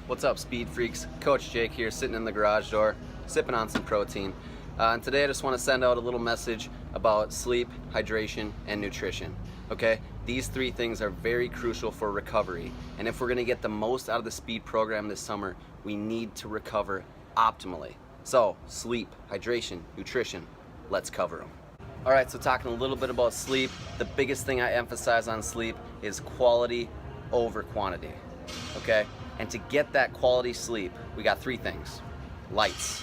What's up, speed freaks? Coach Jake here, sitting in the garage door, sipping on some protein. And today I just want to send out a little message about sleep, hydration, and nutrition. Okay, these three things are very crucial for recovery. And if we're going to get the most out of the speed program this summer, we need to recover optimally. So, sleep, hydration, nutrition, let's cover them. All right, so talking a little bit about sleep, the biggest thing I emphasize on sleep is quality over quantity. Okay? And to get that quality sleep, we got three things: lights,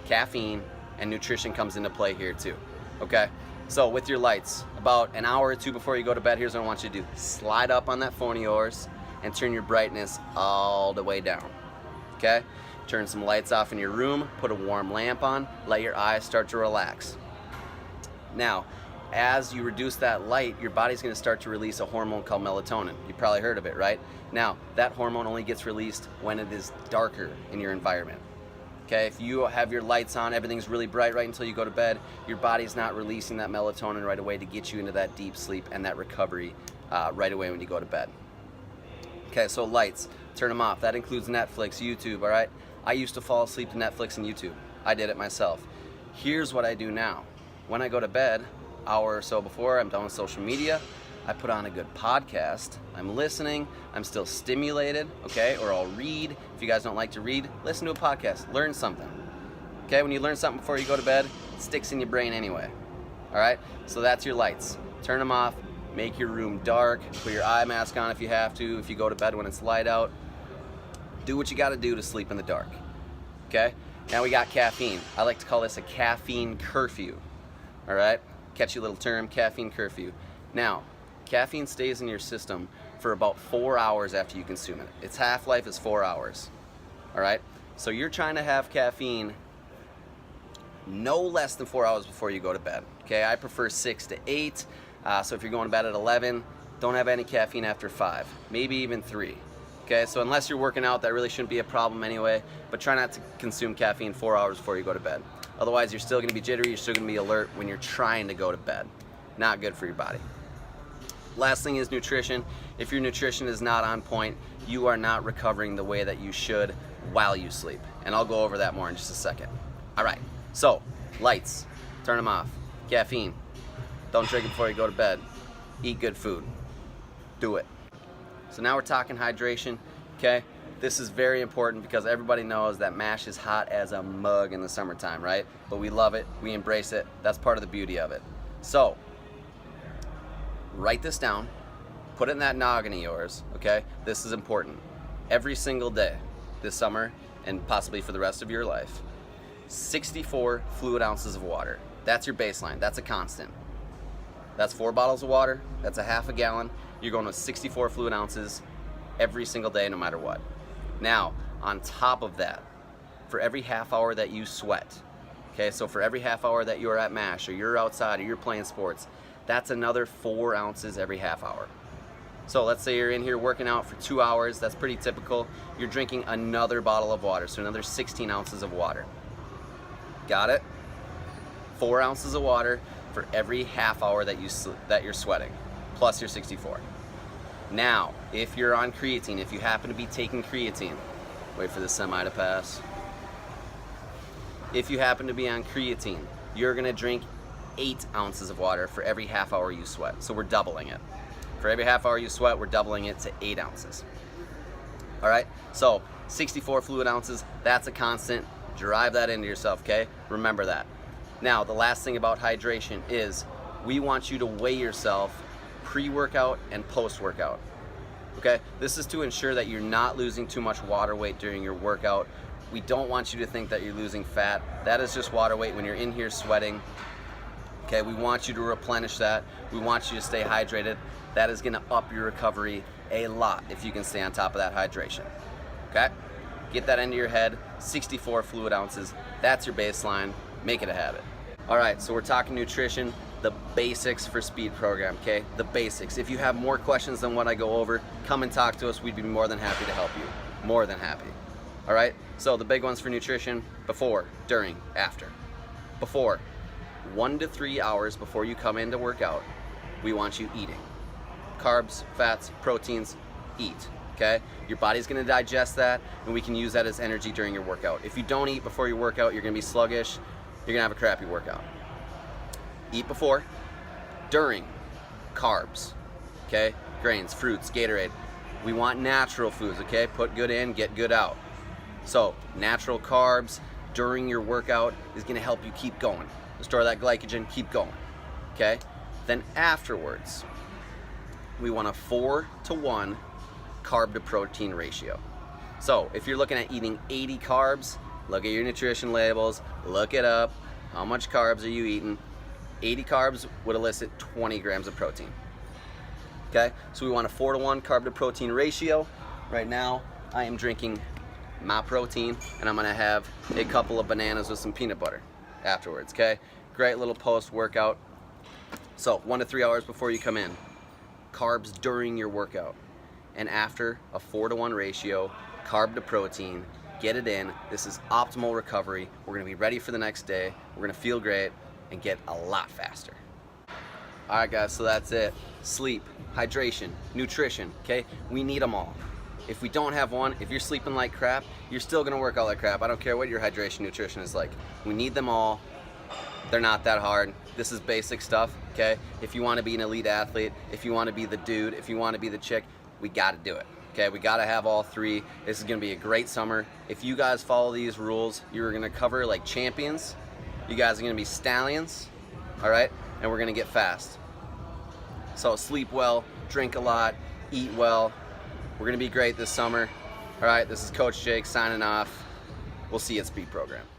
caffeine, and nutrition comes into play here too. Okay? So with your lights, about an hour or two before you go to bed, here's what I want you to do. Slide up on that phone of yours and turn your brightness all the way down. Okay? Turn some lights off in your room, put a warm lamp on, let your eyes start to relax. Now, as you reduce that light, your body's going to start to release a hormone called melatonin. You probably heard of it, right? Now, that hormone only gets released when it is darker in your environment. Okay, if you have your lights on, everything's really bright right until you go to bed, your body's not releasing that melatonin right away to get you into that deep sleep and that recovery right away when you go to bed. Okay, so lights, turn them off. That includes Netflix, YouTube, all right? I used to fall asleep to Netflix and YouTube. I did it myself. Here's what I do now. When I go to bed, hour or so before I'm done with social media, I put on a good podcast. I'm listening, I'm still stimulated, okay? Or I'll read. If you guys don't like to read, listen to a podcast, learn something. Okay, when you learn something before you go to bed, it sticks in your brain anyway. All right, so that's your lights. Turn them off, make your room dark, put your eye mask on if you have to, if you go to bed when it's light out. Do what you gotta do to sleep in the dark, okay? Now we got caffeine. I like to call this a caffeine curfew, all right? Catchy little term, caffeine curfew. Now, caffeine stays in your system for about 4 hours after you consume it. Its half-life is 4 hours, all right? So you're trying to have caffeine no less than 4 hours before you go to bed, okay? I prefer 6 to 8, so if you're going to bed at 11, don't have any caffeine after 5, maybe even 3, okay? So unless you're working out, that really shouldn't be a problem anyway, but try not to consume caffeine 4 hours before you go to bed. Otherwise, you're still going to be jittery, you're still going to be alert when you're trying to go to bed. Not good for your body. Last thing is nutrition. If your nutrition is not on point, you are not recovering the way that you should while you sleep. And I'll go over that more in just a second. All right, so lights, turn them off. Caffeine, don't drink it before you go to bed. Eat good food. Do it. So now we're talking hydration, okay? This is very important because everybody knows that MASH is hot as a mug in the summertime, right? But we love it, we embrace it. That's part of the beauty of it. So, write this down, put it in that noggin of yours, okay? This is important. Every single day this summer, and possibly for the rest of your life, 64 fluid ounces of water. That's your baseline, that's a constant. That's 4 bottles of water, that's a half a gallon. You're going with 64 fluid ounces every single day, no matter what. Now, on top of that, for every half hour that you sweat, okay, so for every half hour that you're at MASH, or you're outside, or you're playing sports, that's another 4 ounces every half hour. So let's say you're in here working out for 2 hours, that's pretty typical. You're drinking another bottle of water, so another 16 ounces of water. Got it? 4 ounces of water for every half hour that you're sweating, plus your 64. Now, if you're on creatine, if you happen to be taking creatine, wait for the semi to pass. If you happen to be on creatine, you're gonna drink 8 ounces of water for every half hour you sweat. So we're doubling it. For every half hour you sweat, we're doubling it to 8 ounces. All right, so 64 fluid ounces, that's a constant. Drive that into yourself, okay? Remember that. Now, the last thing about hydration is we want you to weigh yourself pre-workout and post-workout, okay? This is to ensure that you're not losing too much water weight during your workout. We don't want you to think that you're losing fat. That is just water weight when you're in here sweating, okay? We want you to replenish that. We want you to stay hydrated. That is gonna up your recovery a lot if you can stay on top of that hydration, okay? Get that into your head, 64 fluid ounces. That's your baseline, make it a habit. All right, so we're talking nutrition, the basics for speed program, okay? The basics. If you have more questions than what I go over, come and talk to us. We'd be more than happy to help you. More than happy. All right, so the big ones for nutrition: before, during, after. Before, 1 to 3 hours before you come in to work out, we want you eating. Carbs, fats, proteins, eat. okay? Your body's gonna digest that, and we can use that as energy during your workout. If you don't eat before your workout, you're gonna be sluggish, you're gonna have a crappy workout. Eat before, during, carbs, okay? Grains, fruits, Gatorade. We want natural foods, okay? Put good in, get good out. So, natural carbs during your workout is gonna help you keep going. Store that glycogen, keep going, okay? Then afterwards, we want a 4-to-1 carb to protein ratio. So if you're looking at eating 80 carbs, look at your nutrition labels, look it up. How much carbs are you eating? 80 carbs would elicit 20 grams of protein. Okay, so we want a 4-to-1 carb to protein ratio. Right now, I am drinking my protein, and I'm gonna have a couple of bananas with some peanut butter afterwards, okay? Great little post-workout. So 1 to 3 hours before you come in, carbs during your workout, and after a 4-to-1 ratio, carb to protein, get it in. This is optimal recovery. We're gonna be ready for the next day. We're gonna feel great and get a lot faster. All right, guys, so that's it. Sleep, hydration, nutrition, okay? We need them all. If we don't have one, if you're sleeping like crap, you're still gonna work out like crap. I don't care what your hydration, nutrition is like. We need them all. They're not that hard. This is basic stuff, okay? If you wanna be an elite athlete, if you wanna be the dude, if you wanna be the chick, we gotta do it, okay? We gotta have all three. This is gonna be a great summer. If you guys follow these rules, you're gonna cover like champions. You guys are gonna be stallions, all right? And we're gonna get fast. So sleep well, drink a lot, eat well. We're gonna be great this summer. All right, this is Coach Jake signing off. We'll see you at Speed Program.